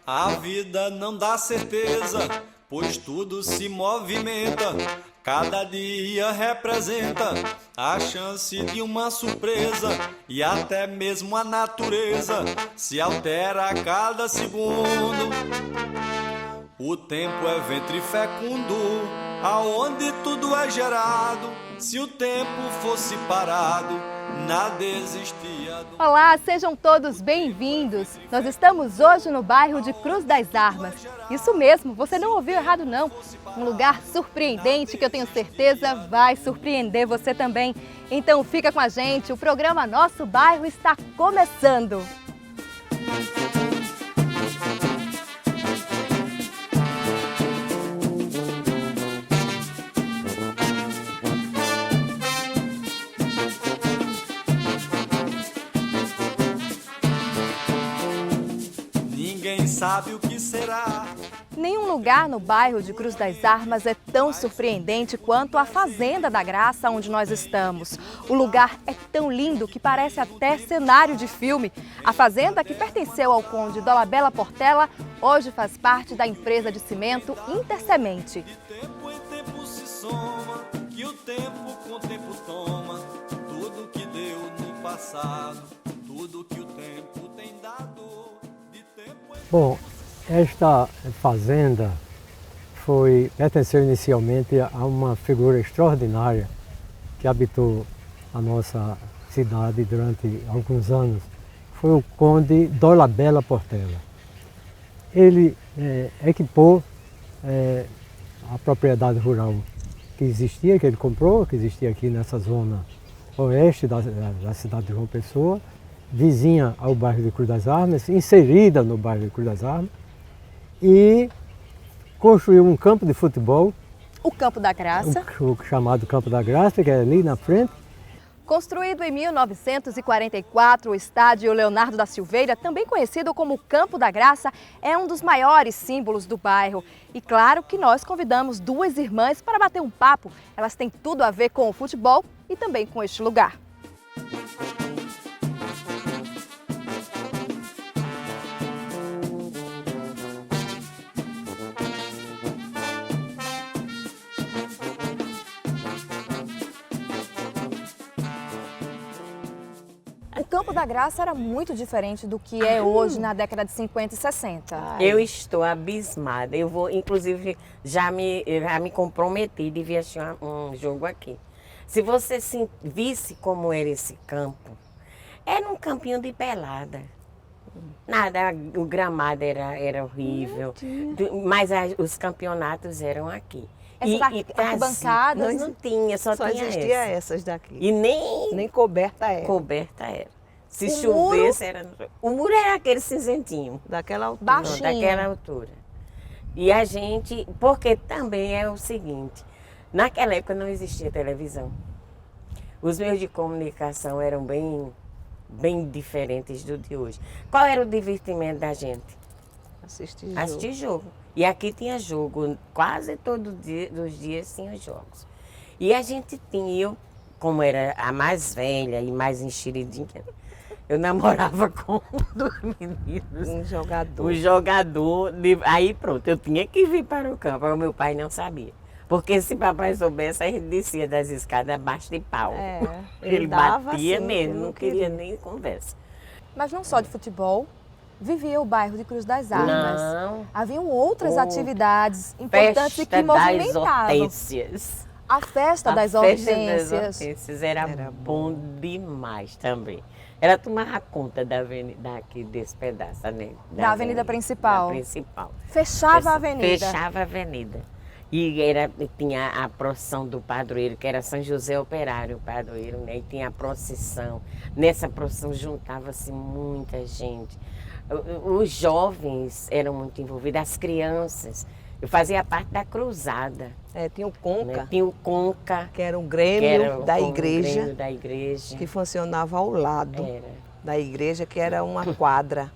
A vida não dá certeza, pois tudo se movimenta. Cada dia representa a chance de uma surpresa. E até mesmo a natureza se altera a cada segundo. O tempo é ventre fecundo, aonde tudo é gerado. Se o tempo fosse parado, nada existia. Olá, sejam todos bem-vindos. Nós estamos hoje no bairro de Cruz das Armas. Isso mesmo, você não ouviu errado não. Um lugar surpreendente que eu tenho certeza vai surpreender você também. Então fica com a gente, o programa Nosso Bairro está começando. Ninguém sabe o que será. Nenhum lugar no bairro de Cruz das Armas é tão surpreendente quanto a Fazenda da Graça, onde nós estamos. O lugar é tão lindo que parece até cenário de filme. A fazenda, que pertenceu ao conde Dolabella Portela, hoje faz parte da empresa de cimento Intersemente. De tempo em tempo se soma, que o tempo com o tempo toma. Tudo que deu no passado, tudo que o tempo tem dado. Bom, esta fazenda pertenceu inicialmente a uma figura extraordinária que habitou a nossa cidade durante alguns anos. Foi o conde Dolabella Portela. Ele equipou a propriedade rural que existia, que ele comprou, que existia aqui nessa zona oeste da cidade de João Pessoa, vizinha ao bairro de Cruz das Armas, inserida no bairro de Cruz das Armas, e construiu um campo de futebol. O Campo da Graça. O chamado Campo da Graça, que é ali na frente. Construído em 1944, o estádio Leonardo da Silveira, também conhecido como Campo da Graça, é um dos maiores símbolos do bairro. E claro que nós convidamos duas irmãs para bater um papo. Elas têm tudo a ver com o futebol e também com este lugar. O Campo da Graça era muito diferente do que é hoje na década de 50 e 60. Eu estou abismada. Eu vou, inclusive, já me comprometi de vir assistir um jogo aqui. Se você visse como era esse campo, era um campinho de pelada. Nada, o gramado era horrível, mas os campeonatos eram aqui. Arquibancadas não tinha, só tinha existia essa. essas daqui. E nem coberta era. coberta era. Se O chovesse, era. O muro era aquele cinzentinho. Daquela altura. Baixinho. Daquela altura. E a gente, porque também é o seguinte, naquela época não existia televisão. Os meios de comunicação eram bem diferentes do de hoje. Qual era o divertimento da gente? Assistir jogo. E aqui tinha jogo, quase todos os dias tinha jogos. E a gente tinha, eu, como era a mais velha e mais enxeridinha, eu namorava com um dos meninos. Um jogador. Um jogador. Aí pronto, eu tinha que vir para o campo, o meu pai não sabia. Porque se papai soubesse, a gente descia das escadas abaixo de pau. Ele batia assim, mesmo, não queria nem conversa. Mas não só de futebol, vivia o bairro de Cruz das Armas. Não. Haviam outras atividades importantes e que movimentavam. Hortênsias. A festa das hortênsias. Era bom demais também. Ela tomava conta da avenida aqui desse pedaço, né? Da avenida principal. Da principal. Fechava a avenida. Fechava a avenida. E tinha a procissão do padroeiro, que era São José Operário, o padroeiro, né? E tinha a procissão. Nessa procissão juntava-se muita gente. Os jovens eram muito envolvidos, as crianças. Eu fazia parte da cruzada. Tinha o Conca. Né? Tinha o Conca. Que era um grêmio da igreja. Grêmio da igreja. Que funcionava ao lado da igreja, que era uma quadra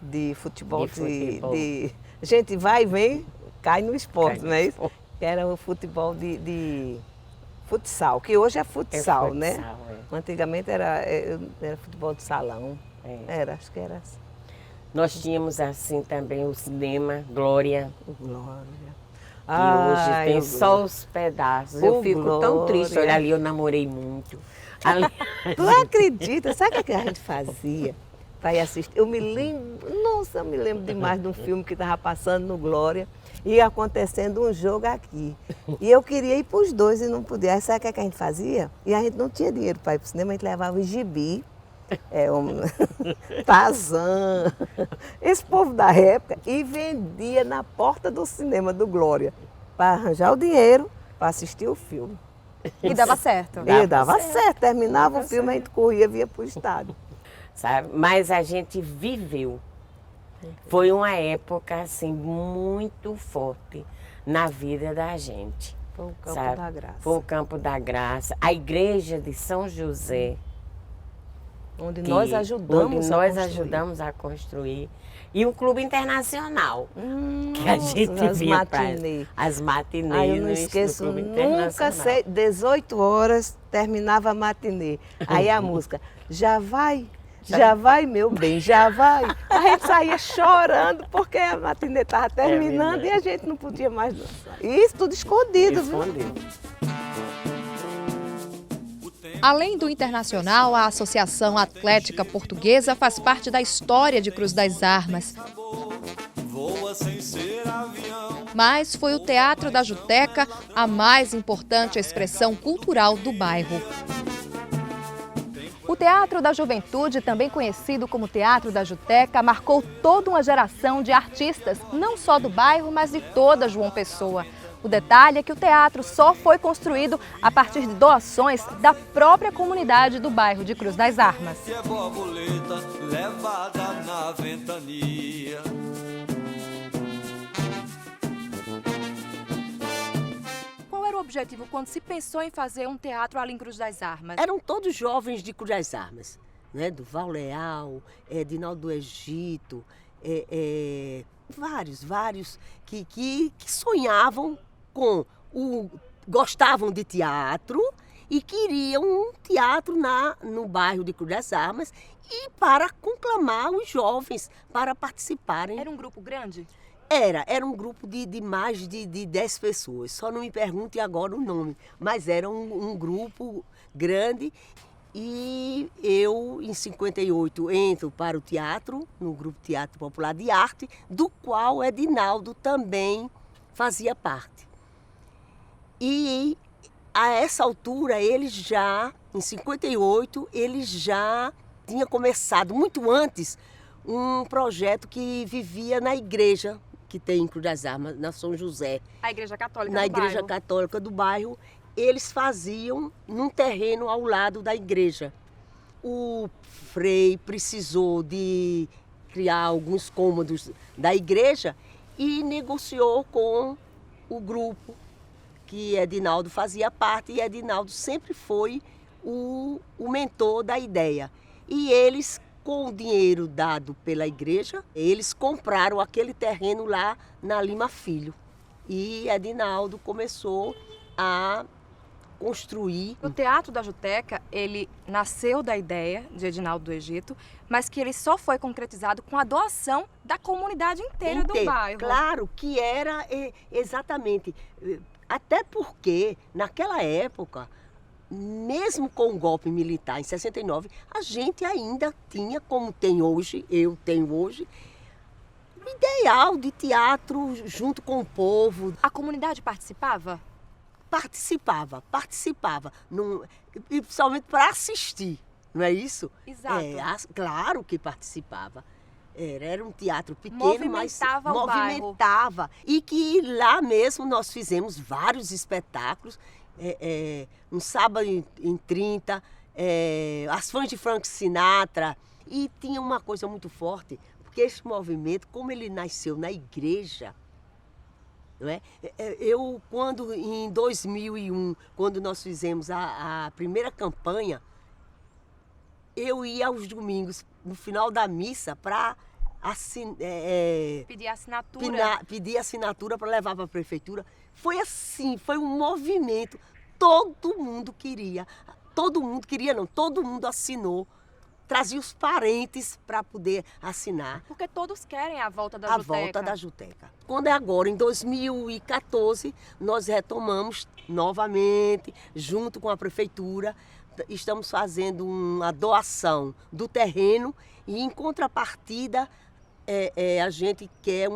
de futebol. A gente vai e vem, cai no esporte, não é isso? Que era o futebol de futsal, que hoje é futsal, né? futsal, Antigamente era futebol de salão. Acho que era assim. Nós tínhamos assim também o cinema Glória, Glória. que hoje tem só os pedaços. Eu fico tão triste, olha ali, eu namorei muito. Ali... Tu acredita? Sabe o que a gente fazia para ir assistir? Eu me lembro demais de um filme que estava passando no Glória e acontecendo um jogo aqui. E eu queria ir para os dois e não podia. Aí sabe o que a gente fazia? E a gente não tinha dinheiro para ir para o cinema, a gente levava o gibi, Tarzan, esse povo da época, e vendia na porta do cinema do Glória para arranjar o dinheiro para assistir o filme. E dava certo. Dava certo. Terminava o filme, a gente corria, via para o estádio. Sabe? Mas a gente viveu. Foi uma época assim muito forte na vida da gente. Foi o Campo sabe? da Graça. Foi o Campo da Graça. A igreja de São José. Onde nós ajudamos a construir. E o Clube Internacional, que a gente as via matinê. As matinês. Eu não esqueço Clube nunca, 18 horas, terminava a matinê. Aí a música, já vai meu bem, já vai. A gente saía chorando porque a matinê estava terminando e a gente não podia mais dançar. Isso tudo escondido, viu? Além do Internacional, a Associação Atlética Portuguesa faz parte da história de Cruz das Armas. Mas foi o Teatro da Juteca a mais importante expressão cultural do bairro. O Teatro da Juventude, também conhecido como Teatro da Juteca, marcou toda uma geração de artistas, não só do bairro, mas de toda João Pessoa. O detalhe é que o teatro só foi construído a partir de doações da própria comunidade do bairro de Cruz das Armas. Qual era o objetivo quando se pensou em fazer um teatro ali em Cruz das Armas? Eram todos jovens de Cruz das Armas, né? Do Val Leal, Dinaldo do Egito, vários que sonhavam gostavam de teatro e queriam um teatro no bairro de Cruz das Armas e para conclamar os jovens para participarem. Era um grupo grande? Era um grupo de mais de 10 pessoas, só não me pergunte agora o nome, mas era um grupo grande. E eu, em 58, entro para o teatro, no Grupo Teatro Popular de Arte, do qual Edinaldo também fazia parte. E a essa altura, em 58, ele já tinha começado, muito antes, um projeto que vivia na igreja que tem em Cruz das Armas, na São José. A Igreja Católica do bairro. bairro. Na Igreja Católica do bairro. Eles faziam num terreno ao lado da igreja. O Frei precisou de criar alguns cômodos da igreja e negociou com o grupo que Edinaldo fazia parte, e Edinaldo sempre foi o mentor da ideia. E eles, com o dinheiro dado pela igreja, eles compraram aquele terreno lá na Lima Filho. E Edinaldo começou a construir. O Teatro da Juteca, ele nasceu da ideia de Edinaldo do Egito, mas que ele só foi concretizado com a doação da comunidade inteira do bairro. Claro que era exatamente, até porque naquela época, mesmo com o golpe militar em 69, a gente ainda tinha, como tem hoje, eu tenho hoje, o ideal de teatro junto com o povo. A comunidade participava? Participava, principalmente para assistir, não é isso? Exato. Claro que participava. Era um teatro pequeno, movimentava mas movimentava. E que lá mesmo nós fizemos vários espetáculos. Um sábado em 30, as fãs de Frank Sinatra. E tinha uma coisa muito forte, porque esse movimento, como ele nasceu na igreja, não é? Eu, em 2001, quando nós fizemos a primeira campanha, eu ia aos domingos, no final da missa, para pedir assinatura. Pedir assinatura para levar para a prefeitura. Foi assim, foi um movimento. todo mundo queria. Todo mundo queria, não, todo mundo assinou. Trazia os parentes para poder assinar. Porque todos querem a volta da A Juteca. volta da Juteca. Quando é agora, em 2014, nós retomamos novamente, junto com a prefeitura, estamos fazendo uma doação do terreno e, em contrapartida, a gente quer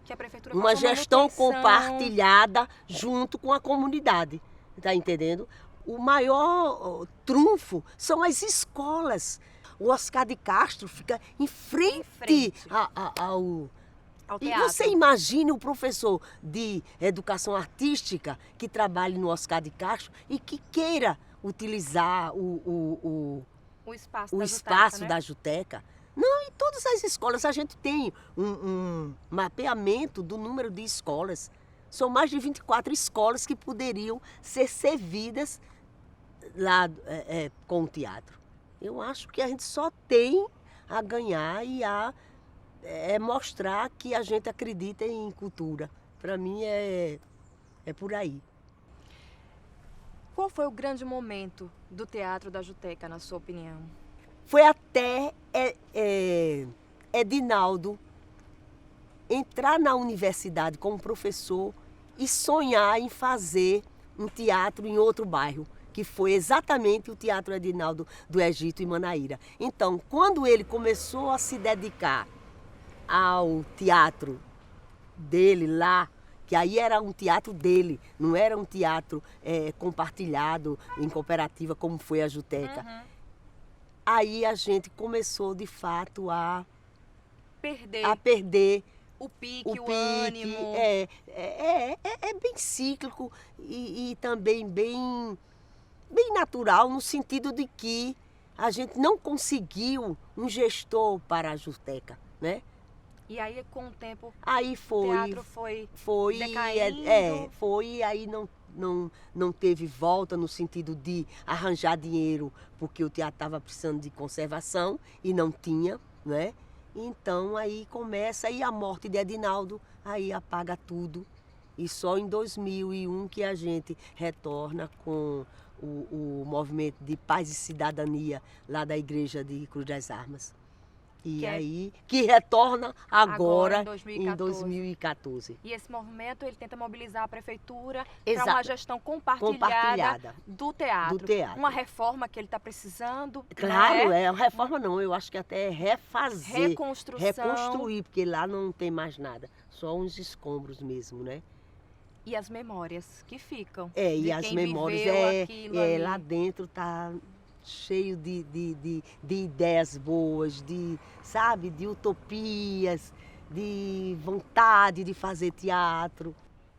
Que a prefeitura uma faça gestão manutenção. compartilhada junto com a comunidade. Tá entendendo? O maior trunfo são as escolas. O Oscar de Castro fica em frente ao Ao e teatro. você imagine o professor de educação artística que trabalhe no Oscar de Castro e que queira utilizar O espaço o da espaço Juteca, né? da Juteca. Não, em todas as escolas a gente tem um mapeamento do número de escolas. São mais de 24 escolas que poderiam ser servidas lá com o teatro. Eu acho que a gente só tem a ganhar e a mostrar que a gente acredita em cultura. Para mim é por aí. Qual foi o grande momento do Teatro da Juteca, na sua opinião? Foi até Edinaldo entrar na universidade como professor e sonhar em fazer um teatro em outro bairro, que foi exatamente o Teatro Edinaldo do Egito, em Manaíra. Então, quando ele começou a se dedicar ao teatro dele lá, que aí era um teatro dele, não era um teatro compartilhado em cooperativa como foi a Juteca. Aí a gente começou de fato a perder O pique, o ânimo. É bem cíclico e também bem natural, no sentido de que a gente não conseguiu um gestor para a Juteca, né? E aí, com o tempo, Aí o teatro foi decaindo. Foi, aí não teve volta no sentido de arranjar dinheiro, porque o teatro estava precisando de conservação e não tinha, né? Então aí começa, aí a morte de Edinaldo, aí apaga tudo. E só em 2001 que a gente retorna com o movimento de paz e cidadania lá da igreja de Cruz das Armas. E aí, que retorna agora em 2014. E esse movimento, ele tenta mobilizar a prefeitura para Exato. uma gestão compartilhada do teatro. Do teatro. Uma reforma que ele está precisando. Claro, né? reforma não, eu acho que até é refazer. Reconstrução. Reconstruir, porque lá não tem mais nada, só uns escombros mesmo, né? E as memórias que ficam. E de as quem memórias viveu aquilo ali. lá dentro tá cheio de ideias boas, sabe, de utopias, de vontade de fazer teatro.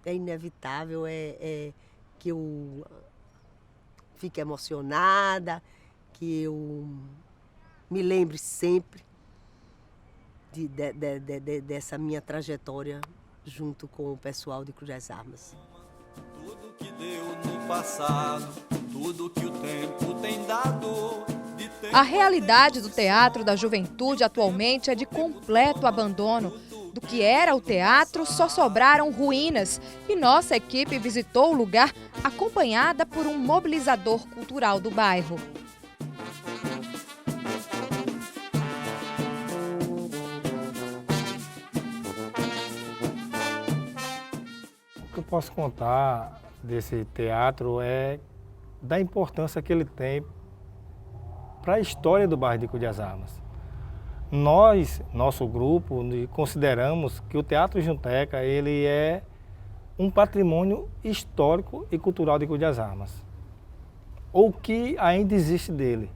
É inevitável que eu fique emocionada, que eu me lembre sempre dessa minha trajetória junto com o pessoal de Cruz das Armas. Tudo que deu no passado, tudo que o tempo tem dado. A realidade do Teatro da Juventude atualmente é de completo abandono. Do que era o teatro, só sobraram ruínas. E nossa equipe visitou o lugar acompanhada por um mobilizador cultural do bairro. O que eu posso contar desse teatro é da importância que ele tem para a história do bairro de Cruz das Armas. Nós, nosso grupo, consideramos que o Teatro Juteca ele é um patrimônio histórico e cultural de Cruz das Armas, ou que ainda existe dele.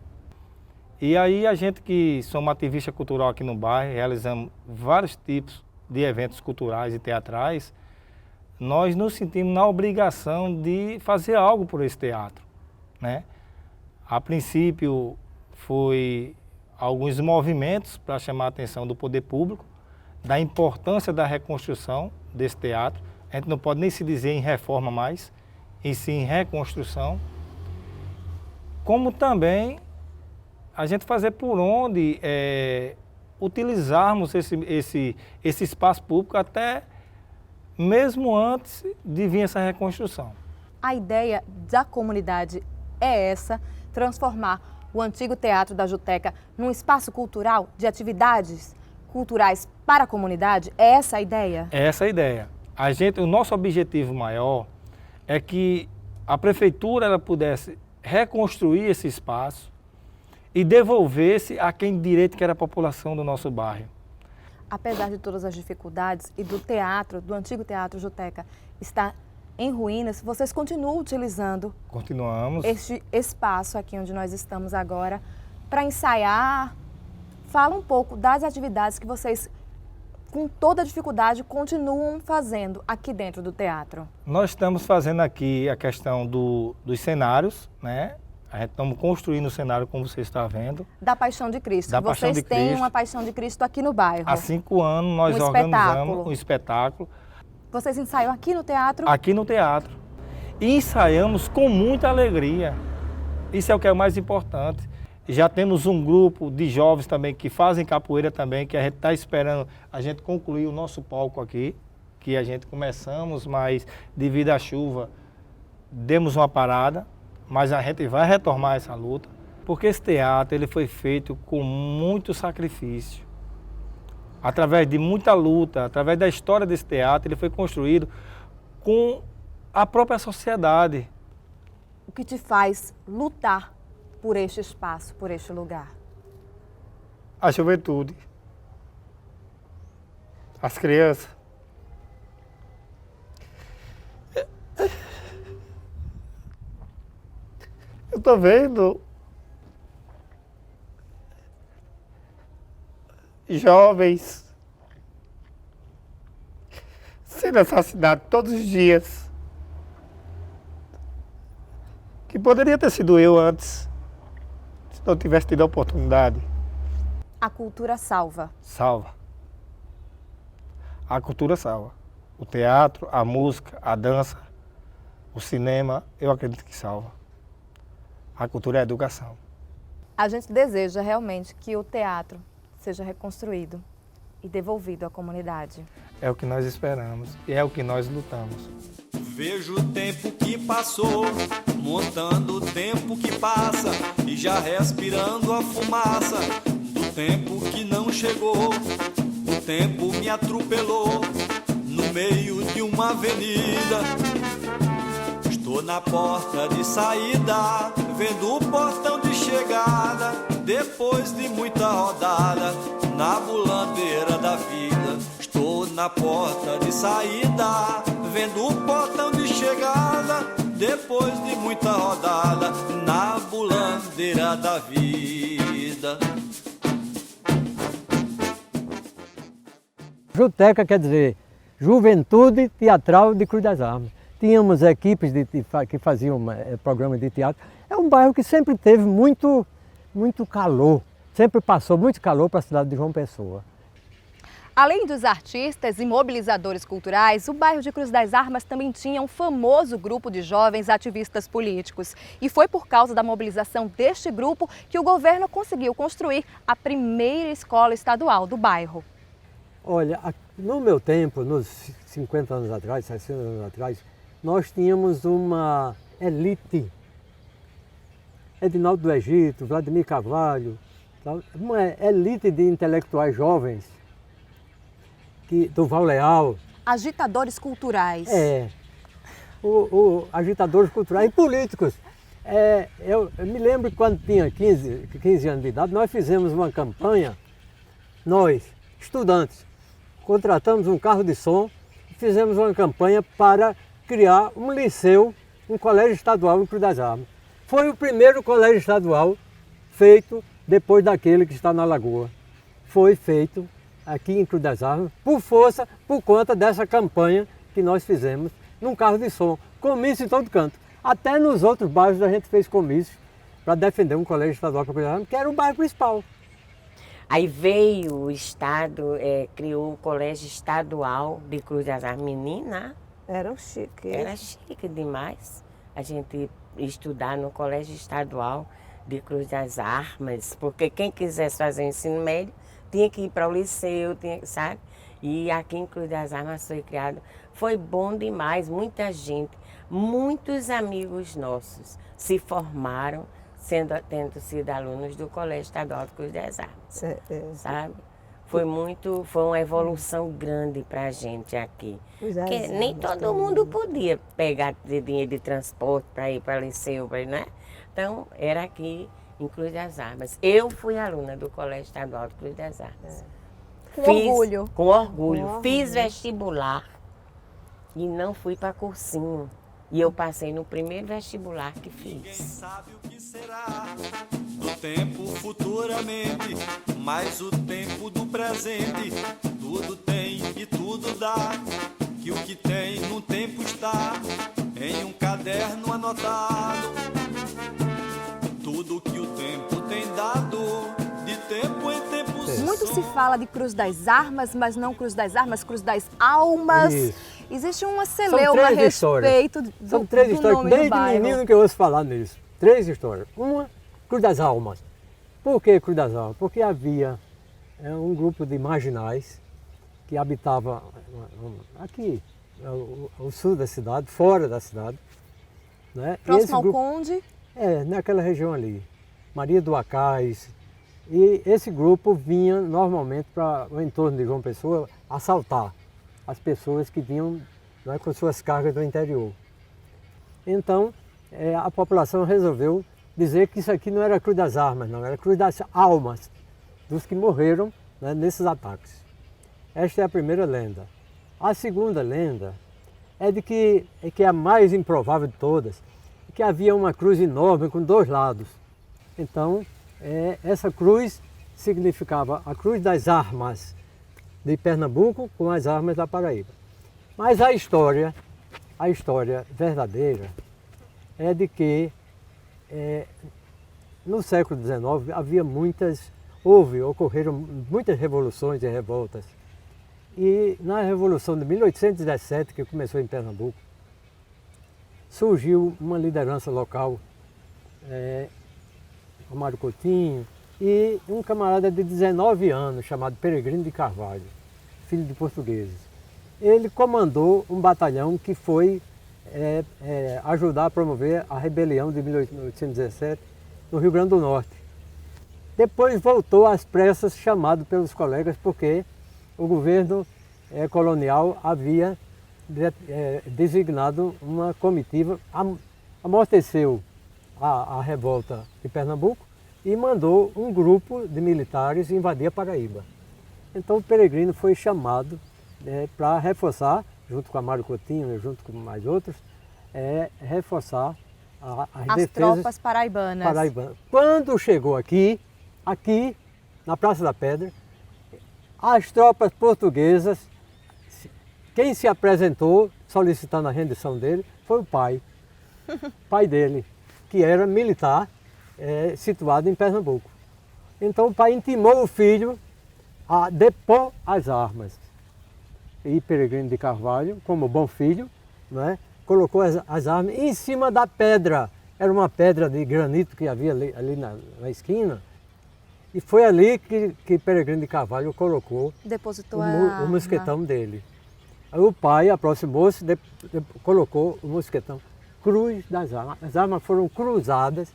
E aí a gente que somos ativista cultural aqui no bairro, realizamos vários tipos de eventos culturais e teatrais, nós nos sentimos na obrigação de fazer algo por esse teatro, né? A princípio foi alguns movimentos para chamar a atenção do poder público, da importância da reconstrução desse teatro. A gente não pode nem se dizer em reforma mais, e sim em reconstrução. Como também a gente fazer por onde utilizarmos esse espaço público até mesmo antes de vir essa reconstrução. A ideia da comunidade é essa, transformar o antigo Teatro da Juteca num espaço cultural de atividades culturais para a comunidade? É essa a ideia? É essa a ideia. O nosso objetivo maior é que a prefeitura ela pudesse reconstruir esse espaço e devolver-se a quem de direito, que era a população do nosso bairro. Apesar de todas as dificuldades e do teatro, do antigo Teatro Juteca, estar em ruínas, vocês continuam utilizando Continuamos. este espaço aqui onde nós estamos agora para ensaiar. Fala um pouco das atividades que vocês, com toda a dificuldade, continuam fazendo aqui dentro do teatro. Nós estamos fazendo aqui a questão dos cenários, né? A gente estamos construindo o cenário, como você está vendo. Da Paixão de Cristo. Da Paixão Vocês de têm Cristo. uma Paixão de Cristo aqui no bairro. Há 5 anos nós Um organizamos espetáculo. um espetáculo Vocês ensaiam aqui no teatro? aqui no teatro. E ensaiamos com muita alegria. Isso é o que é o mais importante. Já temos um grupo de jovens também que fazem capoeira também, que a gente está esperando a gente concluir o nosso palco aqui, que a gente começamos, mas devido à chuva demos uma parada, mas a gente vai retomar essa luta, porque esse teatro ele foi feito com muito sacrifício. Através de muita luta, através da história desse teatro, ele foi construído com a própria sociedade. O que te faz lutar por este espaço, por este lugar? A juventude, as crianças. Eu estou vendo jovens sendo assassinados todos os dias. Que poderia ter sido eu antes, se não tivesse tido a oportunidade. A cultura salva. Salva. A cultura salva. O teatro, a música, a dança, o cinema, eu acredito que salva. A cultura é a educação. A gente deseja realmente que o teatro seja reconstruído e devolvido à comunidade. É o que nós esperamos e é o que nós lutamos. Vejo o tempo que passou, montando o tempo que passa e já respirando a fumaça do tempo que não chegou. O tempo me atropelou no meio de uma avenida. Estou na porta de saída, vendo o portão de chegada. Depois de muita rodada, na bulandeira da vida. Estou na porta de saída, vendo o portão de chegada. Depois de muita rodada, na bulandeira da vida. Juteca quer dizer Juventude Teatral de Cruz das Armas. Tínhamos equipes que faziam programas de teatro. É um bairro que sempre teve muito calor, sempre passou muito calor para a cidade de João Pessoa. Além dos artistas e mobilizadores culturais, o bairro de Cruz das Armas também tinha um famoso grupo de jovens ativistas políticos. E foi por causa da mobilização deste grupo que o governo conseguiu construir a primeira escola estadual do bairro. Olha, no meu tempo, nos 50 anos atrás, 60 anos atrás, nós tínhamos uma elite. Edinaldo do Egito, Vladimir Carvalho, uma elite de intelectuais jovens, Durval Leal. Agitadores culturais. Agitadores culturais e políticos. Eu me lembro que quando tinha 15 anos de idade, nós fizemos uma campanha, nós, estudantes, contratamos um carro de som e fizemos uma campanha para criar um liceu, um colégio estadual em Cruz das Armas. Foi o primeiro colégio estadual feito depois daquele que está na Lagoa. Foi feito aqui em Cruz das Armas, por força, por conta dessa campanha que nós fizemos num carro de som, comício em todo canto. Até nos outros bairros a gente fez comício para defender um colégio estadual para Cruz das Armas, que era o bairro principal. Aí veio o Estado, criou o Colégio Estadual de Cruz das Armas. Menina, Era um chique. era chique demais a gente estudar no Colégio Estadual de Cruz das Armas, porque quem quisesse fazer ensino médio tinha que ir para o liceu, sabe? E aqui em Cruz das Armas foi criado. Foi bom demais, muita gente. Muitos amigos nossos se formaram tendo sido alunos do Colégio Estadual de Cruz das Armas, sabe? Foi uma evolução grande para a gente aqui. Porque nem todo mundo podia pegar dinheiro de transporte para ir para Liceu, né? Então, era aqui em Cruz das Armas. Eu fui aluna do Colégio Estadual de Cruz das Armas. Com orgulho. Com orgulho. Fiz vestibular e não fui para cursinho. E eu passei no primeiro vestibular que fiz. Ninguém sabe o que será do tempo futuramente, mas o tempo do presente tudo tem e tudo dá. Que o que tem no tempo está em um caderno anotado. Tudo que o tempo tem dado, de tempo em tempo se Muito se fala de Cruz das Armas, mas não Cruz das Armas, Cruz das Almas. Isso. Existe uma celeuma a três histórias. respeito São do, três do histórias, nome do desde bairro. menino que eu ouço falar nisso. 3 histórias. Uma, Cruz das Almas. Por que Cruz das Almas? Porque havia um grupo de marginais que habitava aqui, ao sul da cidade, fora da cidade. Né? Próximo ao Conde. Naquela região ali. Maria do Acais. E esse grupo vinha normalmente para o entorno de João Pessoa assaltar as pessoas que vinham, né, com suas cargas do interior. Então, a população resolveu dizer que isso aqui não era Cruz das Armas, não, era Cruz das Almas, dos que morreram, né, nesses ataques. Esta é a primeira lenda. A segunda lenda é de que é a mais improvável de todas, que havia uma cruz enorme com 2 lados. Então, essa cruz significava a Cruz das Armas de Pernambuco com as armas da Paraíba. Mas a história verdadeira é de que no século XIX ocorreram muitas revoluções e revoltas. E na Revolução de 1817, que começou em Pernambuco, surgiu uma liderança local, Amaro Coutinho, e um camarada de 19 anos, chamado Peregrino de Carvalho, filho de portugueses. Ele comandou um batalhão que foi ajudar a promover a rebelião de 1817 no Rio Grande do Norte. Depois voltou às pressas, chamado pelos colegas, porque o governo colonial havia designado uma comitiva, amorteceu a revolta de Pernambuco e mandou um grupo de militares invadir a Paraíba. Então o Peregrino foi chamado para reforçar, junto com Amaro Coutinho, junto com mais outros, reforçar as defesas tropas paraibanas. Quando chegou aqui, na Praça da Pedra, as tropas portuguesas, quem se apresentou solicitando a rendição dele foi o pai dele, que era militar, situado em Pernambuco. Então o pai intimou o filho a depor as armas. E Peregrino de Carvalho, como bom filho, né, colocou as armas em cima da pedra. Era uma pedra de granito que havia ali na esquina. E foi ali que Peregrino de Carvalho colocou o mosquetão dele. Aí o pai aproximou-se, colocou o mosquetão, Cruz das Armas. As armas foram cruzadas,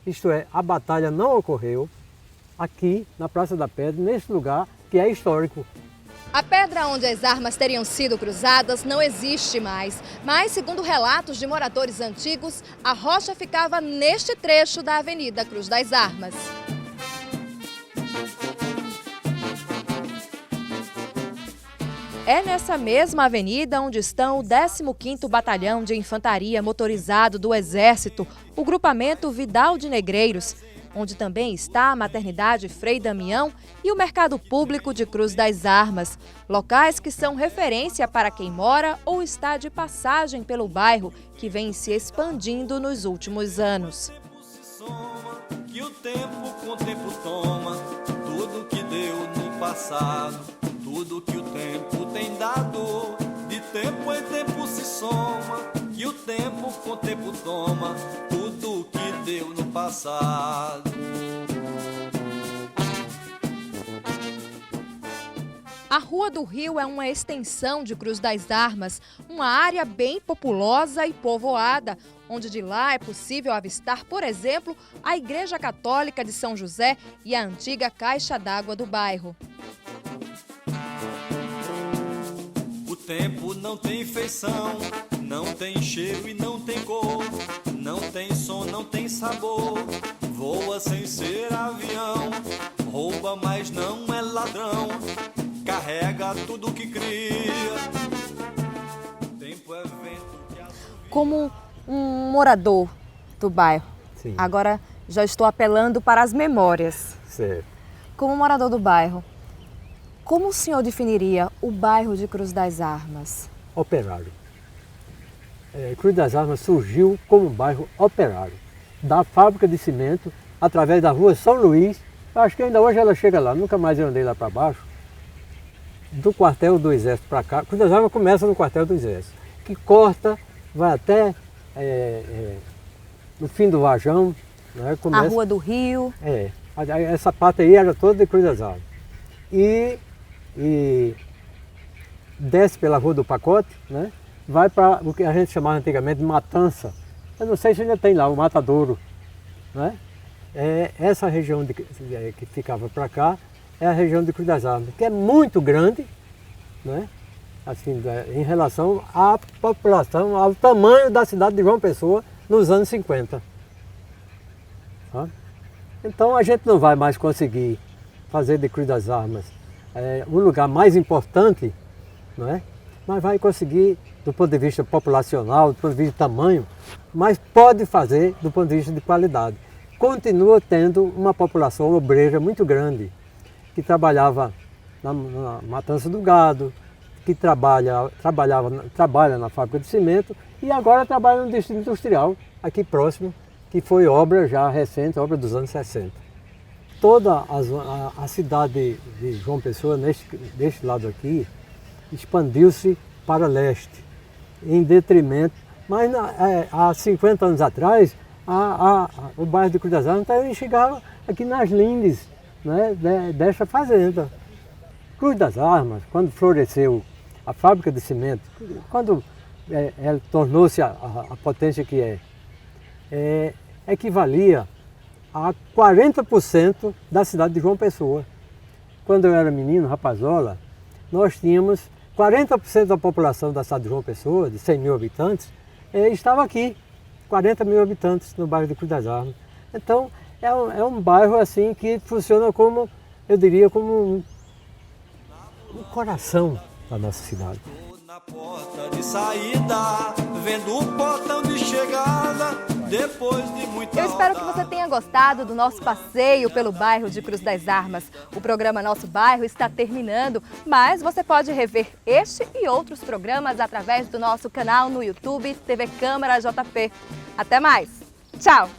isto é, a batalha não ocorreu aqui na Praça da Pedra, nesse lugar que é histórico. A pedra onde as armas teriam sido cruzadas não existe mais, mas, segundo relatos de moradores antigos, a rocha ficava neste trecho da Avenida Cruz das Armas. É nessa mesma avenida onde estão o 15º Batalhão de Infantaria Motorizado do Exército, o grupamento Vidal de Negreiros, onde também está a Maternidade Frei Damião e o Mercado Público de Cruz das Armas, locais que são referência para quem mora ou está de passagem pelo bairro, que vem se expandindo nos últimos anos. Que o tempo com o tempo toma tudo que deu no passado, tudo que o tempo tem dado, de tempo em tempo se soma, que o tempo com o tempo toma tudo que deu no passado. A Rua do Rio é uma extensão de Cruz das Armas, uma área bem populosa e povoada, onde de lá é possível avistar, por exemplo, a Igreja Católica de São José e a antiga caixa d'água do bairro. O tempo não tem feição, não tem cheiro e não tem cor, não tem som, não tem sabor, voa sem ser avião, rouba mas não é ladrão, carrega tudo que cria. Tempo é vento que assovia. Como um morador do bairro, Sim. agora já estou apelando para as memórias. Certo. Como morador do bairro, como o senhor definiria o bairro de Cruz das Armas? Operário. Cruz das Armas surgiu como um bairro operário, da fábrica de cimento, através da rua São Luís. Acho que ainda hoje ela chega lá, nunca mais eu andei lá para baixo. Do quartel do Exército para cá, Cruz das Armas começa no quartel do Exército, que corta, vai até no fim do Vajão. Né, começa, A Rua do Rio. Essa parte aí era toda de Cruz das Armas. E desce pela Rua do Pacote, né, vai para o que a gente chamava antigamente de Matança. Eu não sei se ainda tem lá, o Matadouro. Né? Essa região que ficava para cá é a região de Cruz das Armas, que é muito grande, né? Assim, em relação à população, ao tamanho da cidade de João Pessoa nos anos 50. Tá? Então a gente não vai mais conseguir fazer de Cruz das Armas um lugar mais importante, não é? Mas vai conseguir do ponto de vista populacional, do ponto de vista de tamanho, mas pode fazer do ponto de vista de qualidade. Continua tendo uma população obreira muito grande, que trabalhava na matança do gado, que trabalha na fábrica de cimento e agora trabalha no distrito industrial, aqui próximo, que foi obra já recente, obra dos anos 60. Toda a cidade de João Pessoa, deste lado aqui, expandiu-se para leste, em detrimento, mas há 50 anos atrás, o bairro de Cruz das Armas chegava aqui nas lindes, né, desta fazenda. Cruz das Armas, quando floresceu a fábrica de cimento, quando ela tornou-se a potência que equivalia a 40% da cidade de João Pessoa. Quando eu era menino, rapazola, nós tínhamos 40% da população da cidade de João Pessoa, de 100 mil habitantes, estava aqui, 40 mil habitantes no bairro de Cruz das Armas. Então, é um bairro assim que funciona como, eu diria, como um coração da nossa cidade. Na porta de saída, vendo o portão de chegada, depois de muita Eu espero que você tenha gostado do nosso passeio pelo bairro de Cruz das Armas. O programa Nosso Bairro está terminando, mas você pode rever este e outros programas através do nosso canal no YouTube TV Câmara JP. Até mais! Tchau!